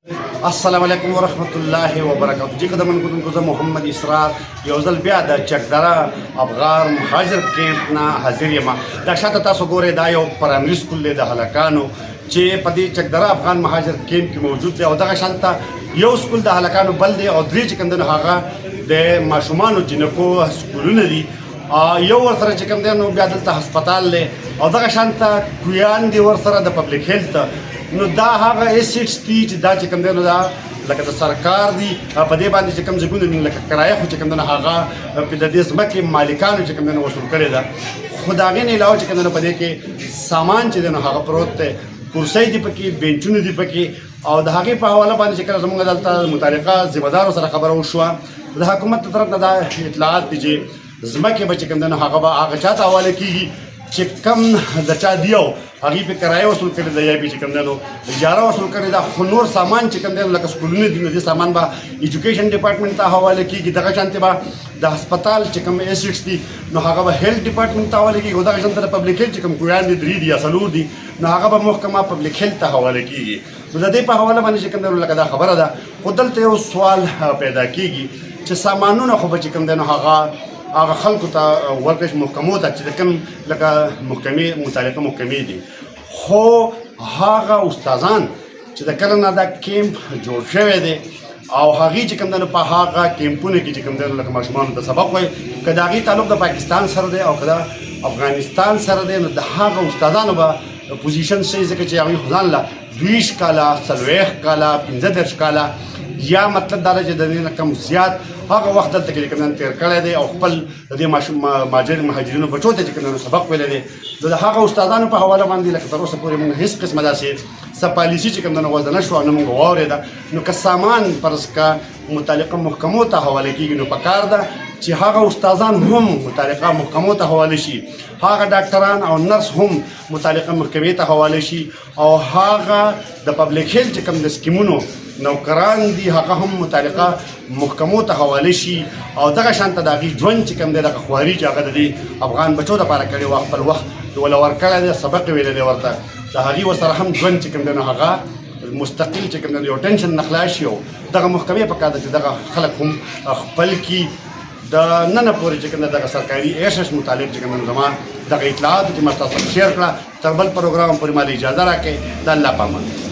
السلام علیکم ورحمت الله وبرکاته. جی قدم کوونکو زه محمد اسرار یو ځل بیا د چکدره افغان مهاجر کیمپ نه حاضر یم. دا شاته تاسو ګورئ دا یو پرایمري سکول دی د هلکانو چې په دې چکدره افغان مهاجر کیمپ کې موجود دی او دغه شانته یو سکول د هلکانو بل دی او درې چې کوم دی هغه د ماشومانو جنکو سکولونه دي. یو ورسره چې کوم دی نو بیا دلته هسپتال دی او دغه شانته کویان دي ورسره د پبلک هیلث. نو دا هغه ایسټس دي چې دا چې کوم دی نو دا لکه د سرکار دي په دې باندې چې کوم ځایونه دي لکه کرایه خو چې کوم دی نو هغه په د دې ځمکې مالکانو چې کوم دی نو وصول کړې ده. خو د هغې نه علاوه چې کوم دی نو په دې کې سامان چې دی نو هغه پروت دی، کرسۍ دي پکې، بینچونه دي پکې او د هغې په حواله باندې چې کله زموږ دلته متعلقه ذمهدارو سره خبره وشوه د حکومت طرف نه دا اطلاعات دي چې ځمکې به چې کوم دی نو هغه به هغه چا ته حواله کېږي چې کم د چا دی او هغې پې کرایه وصول کړې ده یا پې چې کوم دی نو اجاره وصول کړې ده. خو نور سامان چې کوم دی نو لکه سکولونه دي نو دې سامان به ایجوکیشن ډپارټمنټ ته حواله کېږي. دغه شانتې به د هسپتال چې کوم ایسټس دي نو هغه به هیلث ډپارټمنټ ته حواله کېږي او دغه شانته د پبلک هیلث چې کوم کویان دي 3 دي یا 4 دي نو هغه به محکمه پبلک هیلث ته حواله کېږي. نو د دې په حواله باندې چې کوم دی نو لکه دا خبره ده. خو دلته یو سوال پیدا کېږي چې سامانونه خو به چې کوم دی نو هغه خلکو ته ورکړي محکمو ته چې کوم لکه محکمې متعلقه محکمې دي. خو هغه استادان چې د کله نه دا کیمپ جوړ شوی دی او هغې چې کوم دی نو په هغه کیمپونو کې چې کوم دی نو لکه ماشومانو ته سبق وایي که د هغې تعلق د پاکستان سره دی او که د افغانستان سره دی نو د هغه استادانو به پوزیشن شي ځکه چې هغوی خو ځان له 20 کاله 40 کاله 15 کاله یا مطلب دا چې د دې نه کم زیات هغه وخت دلته کې کوم تیر کړی دی او خپل د دې مهاجرینو بچو ته چې کوم سبق ویلی دی د هغه استادانو په حواله باندې لکه تر اوسه پورې موږ هېڅ قسمه داسې څه پالیسي چې کوم وضع نه شوه نه موږ واورېده. نو که سامان فرض که متعلقه محکمو ته حواله کېږي نو پکار ده چې هغه استادان هم متعلقه محکمو ته حواله شي، هغه ډاکټران او نرس هم متعلقه محکمې ته حواله شي او هغه د پبلک هیلث چې کوم د سکیمونو نوکران دي هغه هم متعلقه محکمو ته حواله شي او دغه شانته د هغې ژوند چې کوم دی دغه خواري چې هغه د دې افغان بچو دپاره کړی و خپل وخت وله ورکړی دی سبق یې ویلی دی ورته د هغې ورسره هم ژوند چې کوم دی نو هغه مستقل چې کوم دی یو ټینشن نه خلاص شي او دغه محکمې پکار ده چې دغه خلک هم خپل کي د ننه پورې چې کوم دغه سرکاري ایسټس متعلق چې کوم زما دغه اطلاعات چې ما تاسو سره شیر کړه تر بل پروګرام پورې مالي اجازه راکړئ. د الله پامان.